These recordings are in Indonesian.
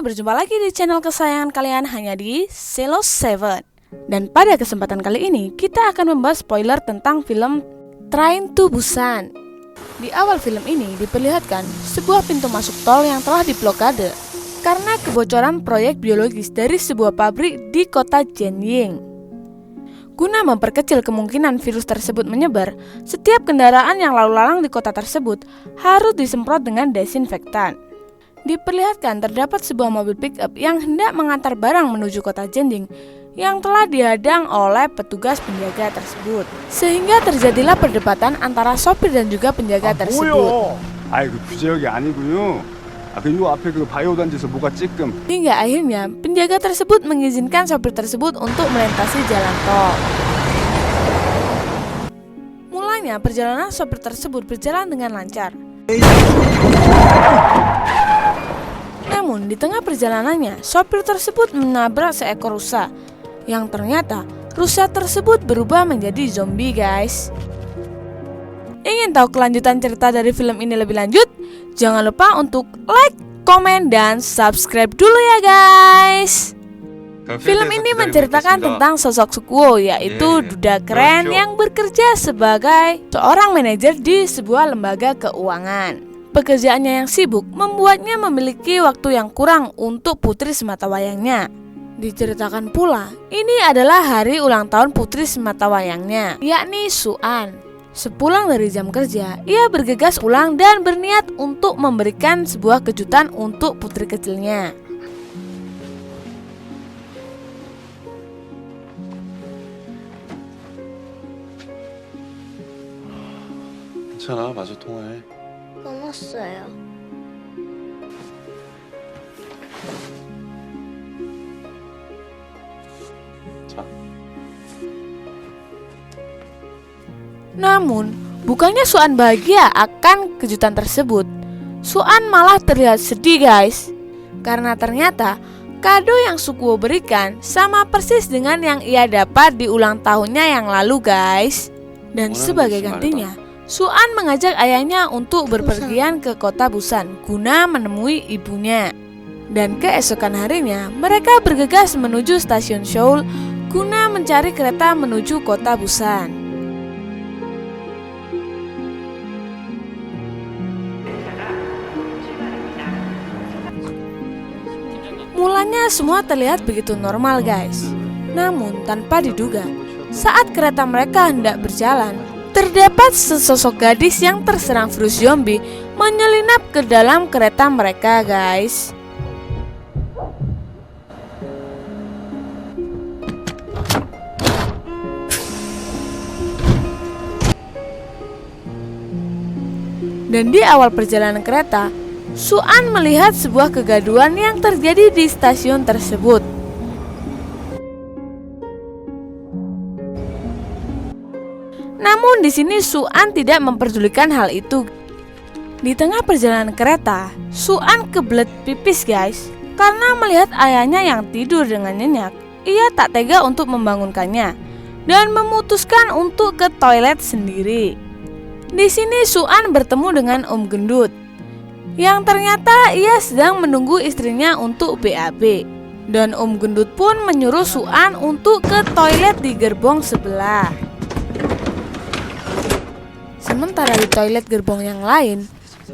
berjumpa lagi di channel kesayangan kalian hanya di Selo 7. Dan pada kesempatan kali ini kita akan membahas spoiler tentang film Train to Busan. Di awal film ini diperlihatkan sebuah pintu masuk tol yang telah diblokade karena kebocoran proyek biologis dari sebuah pabrik di kota Jianying. Guna memperkecil kemungkinan virus tersebut menyebar, setiap kendaraan yang lalu lalang di kota tersebut harus disemprot dengan desinfektan. Diperlihatkan terdapat sebuah mobil pick-up yang hendak mengantar barang menuju kota Jianying yang telah dihadang oleh petugas penjaga tersebut. Sehingga terjadilah perdebatan antara sopir dan juga penjaga tersebut. Hingga akhirnya penjaga tersebut mengizinkan sopir tersebut untuk melintasi jalan tol. Mulanya perjalanan sopir tersebut berjalan dengan lancar. Namun di tengah perjalanannya, sopir tersebut menabrak seekor rusa yang ternyata rusa tersebut berubah menjadi zombie, guys. Ingin tahu kelanjutan cerita dari film ini lebih lanjut? Jangan lupa untuk like, komen, dan subscribe dulu ya, guys. Film ini menceritakan tentang sosok Sukuo, yaitu duda keren yang bekerja sebagai seorang manajer di sebuah lembaga keuangan. Pekerjaannya yang sibuk membuatnya memiliki waktu yang kurang untuk putri sematawayangnya. Diceritakan pula, ini adalah hari ulang tahun putri sematawayangnya, yakni Suan. Sepulang dari jam kerja, ia bergegas pulang dan berniat untuk memberikan sebuah kejutan untuk putri kecilnya. 괜찮아, 마저 통화해. 끊었어요. 자. Namun, bukannya Suan bahagia akan kejutan tersebut. Suan malah terlihat sedih, guys. Karena ternyata kado yang Sukuo berikan sama persis dengan yang ia dapat di ulang tahunnya yang lalu, guys. Dan sebagai gantinya, Suan mengajak ayahnya untuk berpergian ke kota Busan guna menemui ibunya. Dan keesokan harinya, mereka bergegas menuju stasiun Seoul guna mencari kereta menuju kota Busan. Mulanya semua terlihat begitu normal, guys. Namun tanpa diduga, saat kereta mereka hendak berjalan, terdapat sesosok gadis yang terserang virus zombie menyelinap ke dalam kereta mereka, guys. Dan di awal perjalanan kereta, Suan melihat sebuah kegaduhan yang terjadi di stasiun tersebut. Namun di sini Suan tidak memperdulikan hal itu. Di tengah perjalanan kereta, Suan kebelet pipis, guys. Karena melihat ayahnya yang tidur dengan nyenyak, ia tak tega untuk membangunkannya dan memutuskan untuk ke toilet sendiri. Di sini Suan bertemu dengan Om Gendut, yang ternyata ia sedang menunggu istrinya untuk BAB. Dan Om Gendut pun menyuruh Suan untuk ke toilet di gerbong sebelah. Sementara di toilet gerbong yang lain,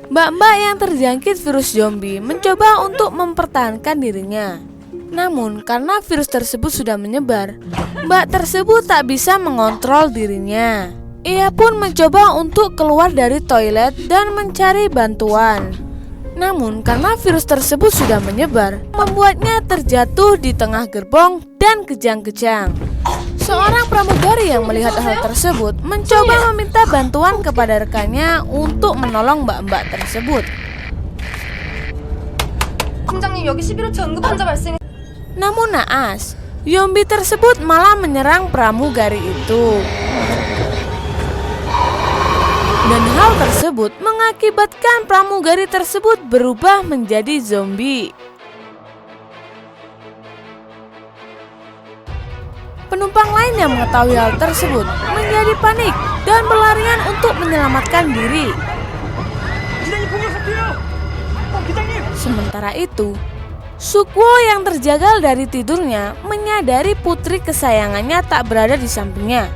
mbak-mbak yang terjangkit virus zombie mencoba untuk mempertahankan dirinya. Namun karena virus tersebut sudah menyebar, mbak tersebut tak bisa mengontrol dirinya. Ia pun mencoba untuk keluar dari toilet dan mencari bantuan. Namun karena virus tersebut sudah menyebar, membuatnya terjatuh di tengah gerbong dan kejang-kejang. Seorang pramugari yang melihat hal tersebut mencoba meminta bantuan kepada rekannya untuk menolong mbak-mbak tersebut. 팀장님, 여기 11호차 응급 환자 발생. Namun naas, zombie tersebut malah menyerang pramugari itu. Dan hal tersebut mengakibatkan pramugari tersebut berubah menjadi zombie. Penumpang lain yang mengetahui hal tersebut menjadi panik dan berlarian untuk menyelamatkan diri. Sementara itu, Sukwo yang terjagal dari tidurnya menyadari putri kesayangannya tak berada di sampingnya.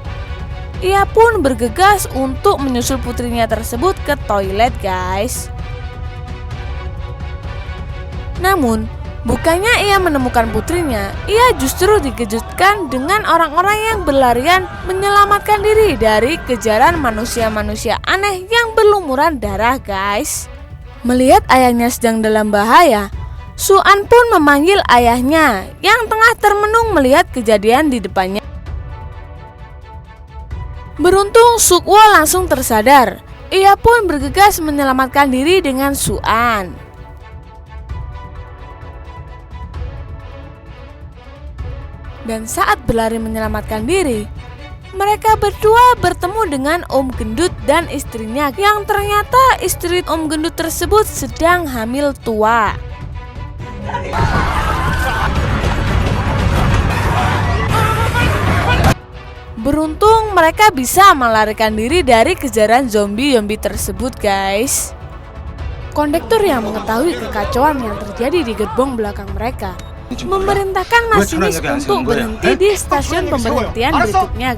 Ia pun bergegas untuk menyusul putrinya tersebut ke toilet, guys. Namun, bukannya ia menemukan putrinya, ia justru dikejutkan dengan orang-orang yang berlarian menyelamatkan diri dari kejaran manusia-manusia aneh yang berlumuran darah, guys. Melihat ayahnya sedang dalam bahaya, Su-an pun memanggil ayahnya yang tengah termenung melihat kejadian di depannya. Beruntung Sukwo langsung tersadar. Ia pun bergegas menyelamatkan diri dengan Su-an. Dan saat berlari menyelamatkan diri, mereka berdua bertemu dengan Om Gendut dan istrinya yang ternyata istri Om Gendut tersebut sedang hamil tua. Beruntung mereka bisa melarikan diri dari kejaran zombie-zombie tersebut, guys. Kondektur yang mengetahui kekacauan yang terjadi di gerbong belakang mereka memerintahkan masinis untuk berhenti di stasiun pemberhentian berikutnya.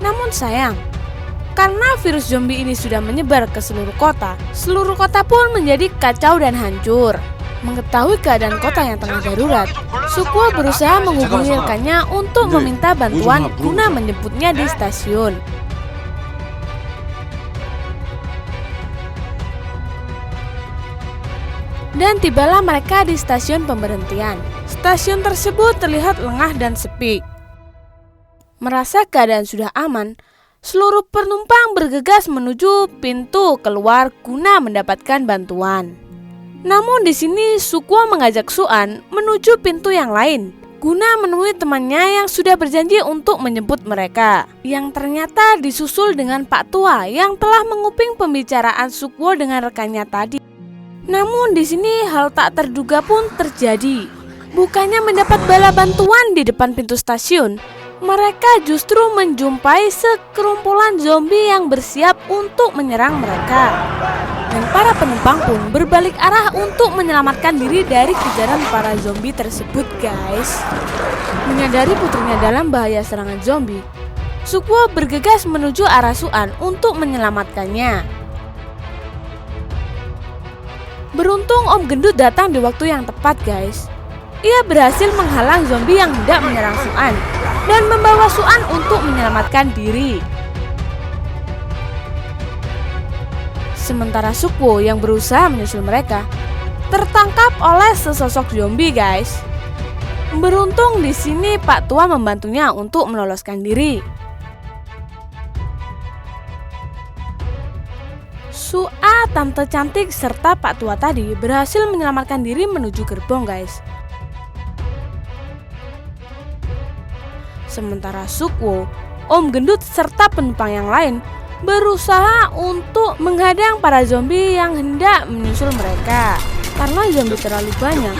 Namun sayang, karena virus zombie ini sudah menyebar ke seluruh kota pun menjadi kacau dan hancur. Mengetahui keadaan kota yang tengah darurat, Sukwo berusaha menghubungi rekannya untuk meminta bantuan guna menjemputnya di stasiun. Dan tibalah mereka di stasiun pemberhentian. Stasiun tersebut terlihat lengah dan sepi. Merasa keadaan sudah aman, seluruh penumpang bergegas menuju pintu keluar guna mendapatkan bantuan. Namun di sini Sukwo mengajak Su-an menuju pintu yang lain guna menemui temannya yang sudah berjanji untuk menjemput mereka, yang ternyata disusul dengan Pak Tua yang telah menguping pembicaraan Sukwo dengan rekannya tadi. Namun di sini hal tak terduga pun terjadi. Bukannya mendapat bala bantuan di depan pintu stasiun, mereka justru menjumpai sekerumpulan zombie yang bersiap untuk menyerang mereka. Dan para penumpang pun berbalik arah untuk menyelamatkan diri dari kejaran para zombie tersebut, guys. Menyadari putrinya dalam bahaya serangan zombie, Sukwo bergegas menuju arah Su-an untuk menyelamatkannya. Beruntung Om Gendut datang di waktu yang tepat, guys. Ia berhasil menghalang zombie yang hendak menyerang Su-an dan membawa Su-an untuk menyelamatkan diri. Sementara Sukwo yang berusaha menyusul mereka tertangkap oleh sesosok zombie, guys. Beruntung di sini Pak Tua membantunya untuk meloloskan diri. Su-a, tante cantik serta Pak Tua tadi berhasil menyelamatkan diri menuju gerbong, guys. Sementara Sukwo, Om Gendut serta penumpang yang lain berusaha untuk menghadang para zombie yang hendak menyusul mereka. Karena zombie terlalu banyak,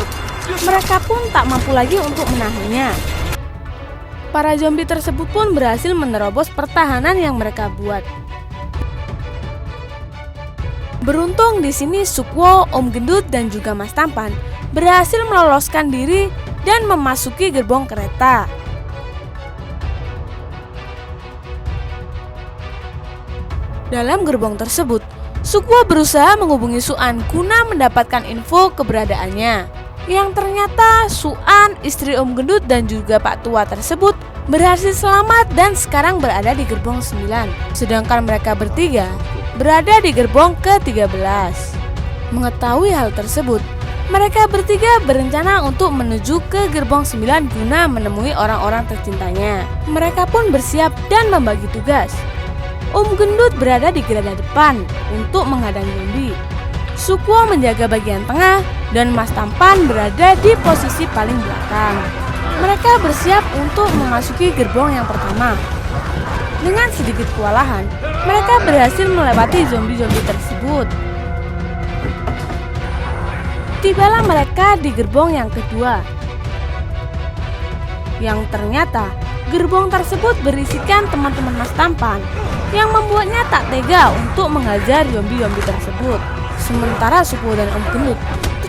mereka pun tak mampu lagi untuk menahannya. Para zombie tersebut pun berhasil menerobos pertahanan yang mereka buat. Beruntung di sini Sukwo, Om Gendut dan juga Mas Tampan berhasil meloloskan diri dan memasuki gerbong kereta. Dalam gerbong tersebut, Sukwo berusaha menghubungi Su-an guna mendapatkan info keberadaannya. Yang ternyata Su-an, istri Om Gendut dan juga Pak Tua tersebut berhasil selamat dan sekarang berada di gerbong 9. Sedangkan mereka bertiga berada di gerbong ke-13. Mengetahui hal tersebut, mereka bertiga berencana untuk menuju ke gerbong 9 guna menemui orang-orang tercintanya. Mereka pun bersiap dan membagi tugas. Om Gendut berada di garda depan untuk menghadang zombie. Sukwo menjaga bagian tengah dan Mas Tampan berada di posisi paling belakang. Mereka bersiap untuk memasuki gerbong yang pertama. Dengan sedikit kewalahan, mereka berhasil melewati zombie-zombie tersebut. Tibalah mereka di gerbong yang kedua. Yang ternyata gerbong tersebut berisikan teman-teman Mas Tampan yang membuatnya tak tega untuk menghajar zombie-zombie tersebut. Sementara Sukwo dan Om Gendut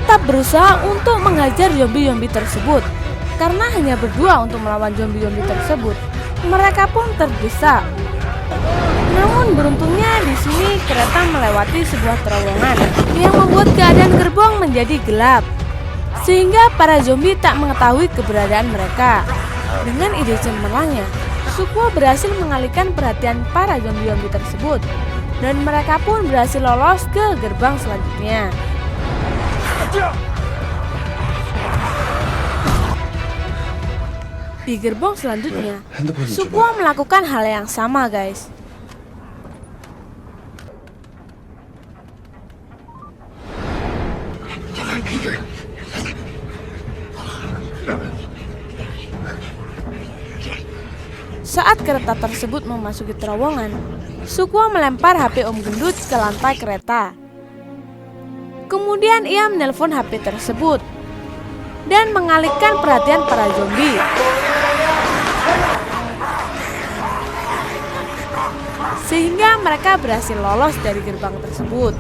tetap berusaha untuk menghajar zombie-zombie tersebut. Karena hanya berdua untuk melawan zombie-zombie tersebut, mereka pun terdesak. Namun beruntungnya di sini kereta melewati sebuah terowongan yang membuat keadaan gerbong menjadi gelap, sehingga para zombie tak mengetahui keberadaan mereka. Dengan ide cemerlangnya, Sukuo berhasil mengalihkan perhatian para zombie-zombie tersebut, dan mereka pun berhasil lolos ke gerbang selanjutnya. Di gerbong selanjutnya, Sukuo melakukan hal yang sama, guys. Saat kereta tersebut memasuki terowongan, Sukuo melempar HP Om Gendut ke lantai kereta. Kemudian ia menelpon HP tersebut dan mengalihkan perhatian para zombie. Sehingga mereka berhasil lolos dari gerbang tersebut.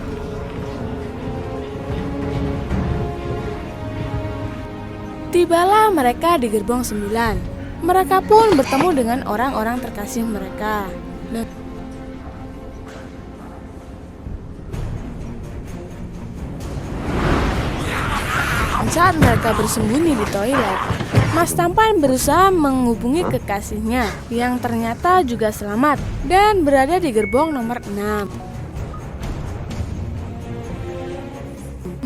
Tibalah mereka di gerbong 9. Mereka pun bertemu dengan orang-orang terkasih mereka. Saat mereka bersembunyi di toilet, Mas Tampan berusaha menghubungi kekasihnya yang ternyata juga selamat dan berada di gerbong nomor 6.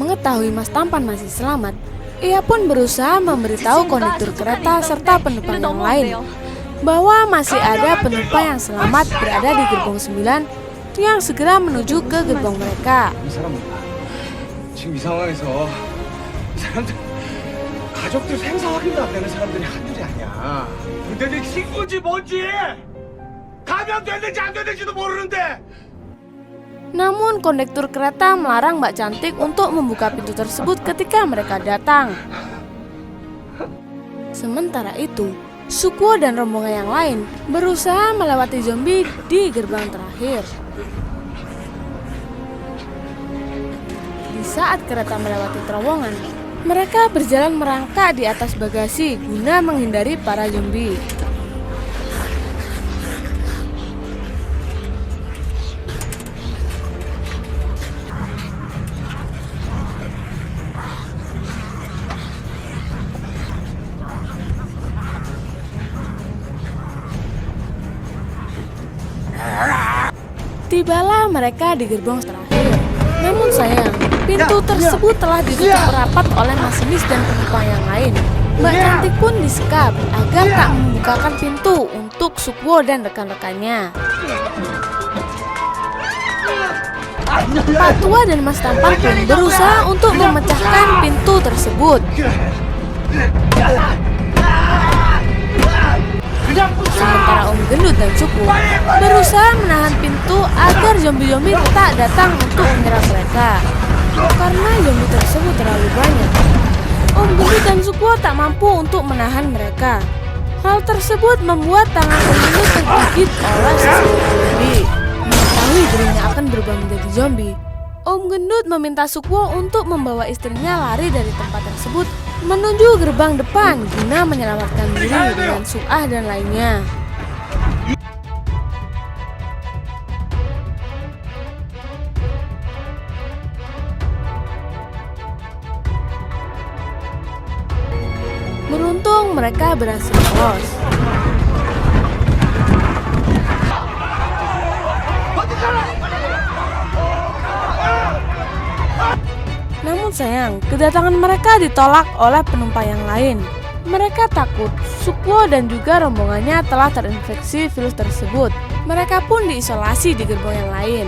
Mengetahui Mas Tampan masih selamat, ia pun berusaha memberitahu kondektur kereta serta penumpang yang lain bahwa masih ada penumpang yang selamat berada di gerbong 9 yang segera menuju ke gerbong mereka. 지금 이 상황에서 이 사람들 가족들 생사 확인도 안 되는 사람들이 한둘이 아니야. 근데 네 친구인지 뭔지 감염됐는지 안 됐는지도 모르는데. Namun kondektur kereta melarang Mbak Cantik untuk membuka pintu tersebut ketika mereka datang. Sementara itu, Sukuo dan rombongan yang lain berusaha melewati zombie di gerbang terakhir. Di saat kereta melewati terowongan, mereka berjalan merangkak di atas bagasi guna menghindari para zombie. Tibalah mereka di gerbong terakhir. Namun sayang, pintu tersebut telah ditutup rapat oleh masinis dan penumpang yang lain. Mbak Cantik pun disekap agar tak membukakan pintu untuk Sukuo dan rekan-rekannya. Pak Tua dan Mas Tampan pun berusaha untuk memecahkan pintu tersebut. Sementara Om Gendut dan Sukuo berusaha menahan pintu agar zombie-zombie tak datang untuk menyerang mereka. Karena zombie tersebut terlalu banyak, Om Gendut dan Sukuo tak mampu untuk menahan mereka. Hal tersebut membuat tangan Om Gendut tergigit oleh sesuatu zombie. Mengetahui dirinya akan berubah menjadi zombie, Om Gendut meminta Sukuo untuk membawa istrinya lari dari tempat tersebut menuju gerbang depan guna menyelamatkan diri dengan Suah dan lainnya. Beruntung mereka berhasil lolos. Namun sayang, kedatangan mereka ditolak oleh penumpang yang lain. Mereka takut Sukuo dan juga rombongannya telah terinfeksi virus tersebut. Mereka pun diisolasi di gerbong yang lain.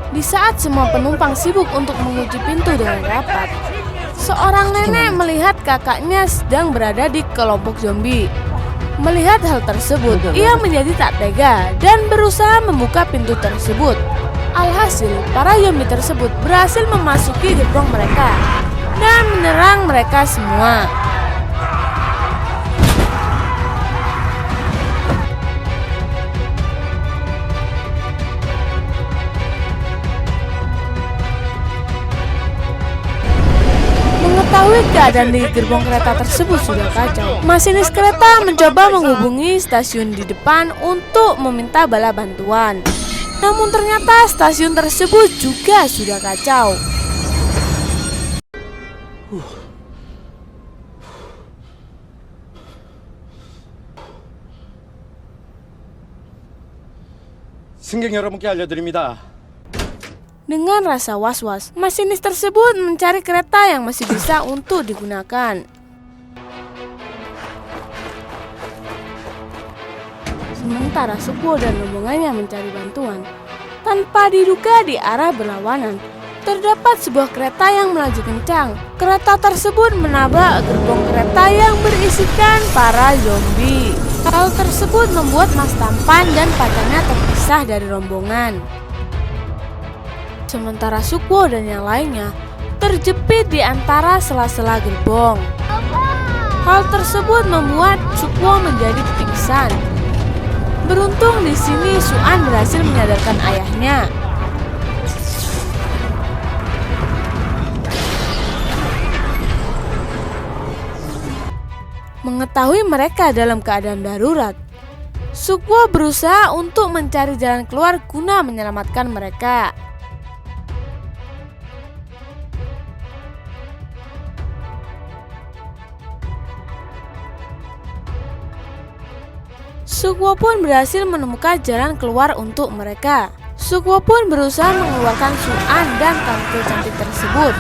Di saat semua penumpang sibuk untuk mengunci pintu dengan rapat, seorang nenek melihat kakaknya sedang berada di kelompok zombie. Melihat hal tersebut, ia menjadi tak tega dan berusaha membuka pintu tersebut. Alhasil, para zombie tersebut berhasil memasuki gerbong mereka dan menyerang mereka semua. keadaan di gerbong kereta tersebut sudah kacau. Masinis kereta mencoba menghubungi stasiun di depan untuk meminta bala bantuan. Namun ternyata stasiun tersebut juga sudah kacau. 승객 여러분께 알려드립니다. Dengan rasa was-was, masinis tersebut mencari kereta yang masih bisa untuk digunakan. Sementara Sukwo dan rombongannya mencari bantuan, tanpa diduga di arah berlawanan, terdapat sebuah kereta yang melaju kencang. Kereta tersebut menabrak gerbong kereta yang berisikan para zombie. Hal tersebut membuat Mas Tampan dan pacarnya terpisah dari rombongan. Sementara Sukwo dan yang lainnya terjepit di antara sela-sela gerbong. Hal tersebut membuat Sukwo menjadi pingsan. Beruntung di sini Suan berhasil menyadarkan ayahnya. Mengetahui mereka dalam keadaan darurat, Sukwo berusaha untuk mencari jalan keluar guna menyelamatkan mereka. Sukwo pun berhasil menemukan jalan keluar untuk mereka. Sukwo pun berusaha mengeluarkan Suan dan tante cantik tersebut.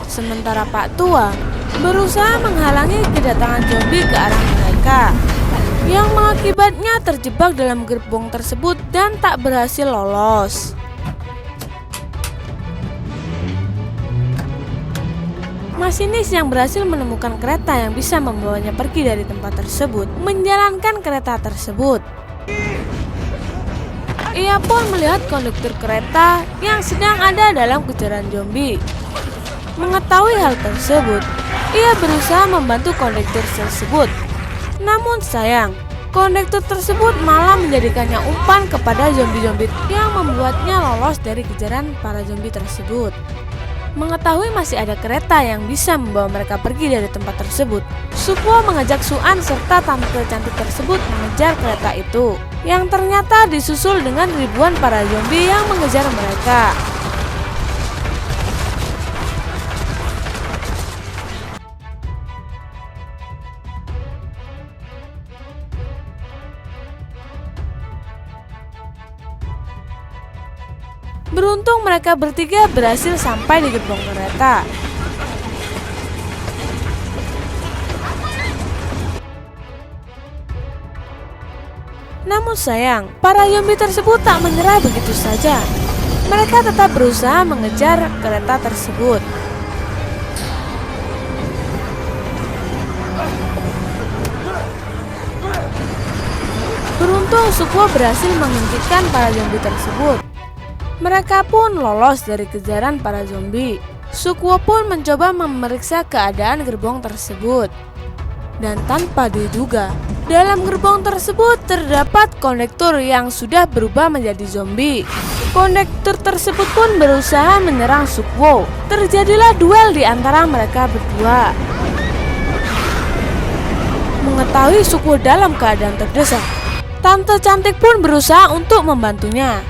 Sementara Pak Tua berusaha menghalangi kedatangan zombie ke arah mereka, yang mengakibatnya terjebak dalam gerbong tersebut dan tak berhasil lolos. Masinis yang berhasil menemukan kereta yang bisa membawanya pergi dari tempat tersebut menjalankan kereta tersebut. Ia pun melihat konduktor kereta yang sedang ada dalam kejaran zombie. Mengetahui hal tersebut, ia berusaha membantu konduktor tersebut. Namun sayang, konduktor tersebut malah menjadikannya umpan kepada zombie-zombie yang membuatnya lolos dari kejaran para zombie tersebut. Mengetahui masih ada kereta yang bisa membawa mereka pergi dari tempat tersebut, Sukwo mengajak Suan serta tante cantik tersebut mengejar kereta itu, yang ternyata disusul dengan ribuan para zombie yang mengejar mereka. Beruntung mereka bertiga berhasil sampai di gerbong kereta. Namun sayang, para zombie tersebut tak menyerah begitu saja. Mereka tetap berusaha mengejar kereta tersebut. Beruntung Sukwo berhasil menghentikan para zombie tersebut. Mereka pun lolos dari kejaran para zombie. Sukwo pun mencoba memeriksa keadaan gerbong tersebut. Dan tanpa diduga, dalam gerbong tersebut terdapat kondektur yang sudah berubah menjadi zombie. Kondektur tersebut pun berusaha menyerang Sukwo. Terjadilah duel di antara mereka berdua. Mengetahui Sukwo dalam keadaan terdesak, tante cantik pun berusaha untuk membantunya.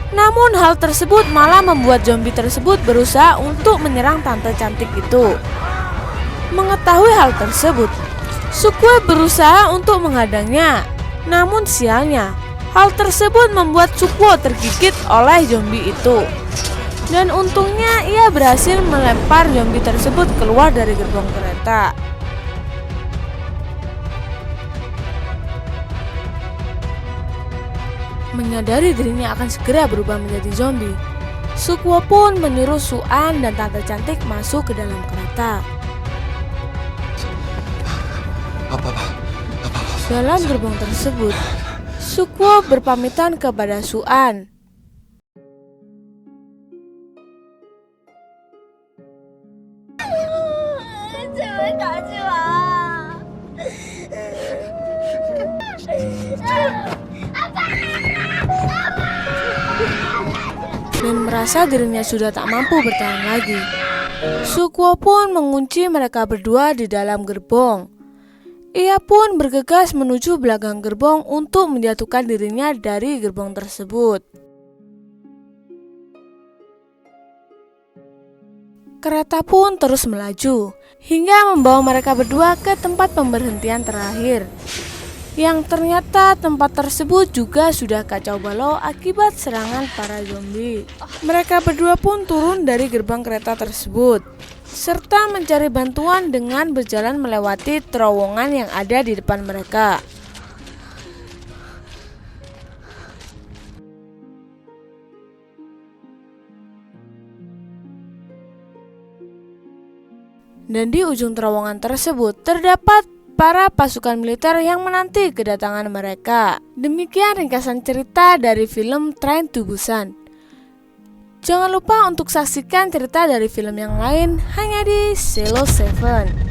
Namun hal tersebut malah membuat zombie tersebut berusaha untuk menyerang tante cantik itu. Mengetahui hal tersebut, Sukwo berusaha untuk menghadangnya. Namun sialnya, hal tersebut membuat Sukwo tergigit oleh zombie itu. Dan untungnya ia berhasil melempar zombie tersebut keluar dari gerbong kereta. Menyadari dirinya akan segera berubah menjadi zombie, Sukwo pun menyuruh Suan dan tante cantik masuk ke dalam kereta. Dalam gerbong tersebut, Sukwo berpamitan kepada Suan. 제발 가지 마. Dan merasa dirinya sudah tak mampu bertahan lagi, Sukuo pun mengunci mereka berdua di dalam gerbong. Ia pun bergegas menuju belakang gerbong untuk menjatuhkan dirinya dari gerbong tersebut. Kereta pun terus melaju hingga membawa mereka berdua ke tempat pemberhentian terakhir. Yang ternyata tempat tersebut juga sudah kacau balau akibat serangan para zombie. Mereka berdua pun turun dari gerbang kereta tersebut serta mencari bantuan dengan berjalan melewati terowongan yang ada di depan mereka. Dan di ujung terowongan tersebut terdapat para pasukan militer yang menanti kedatangan mereka. Demikian ringkasan cerita dari film Train to Busan. Jangan lupa untuk saksikan cerita dari film yang lain hanya di Selo 7.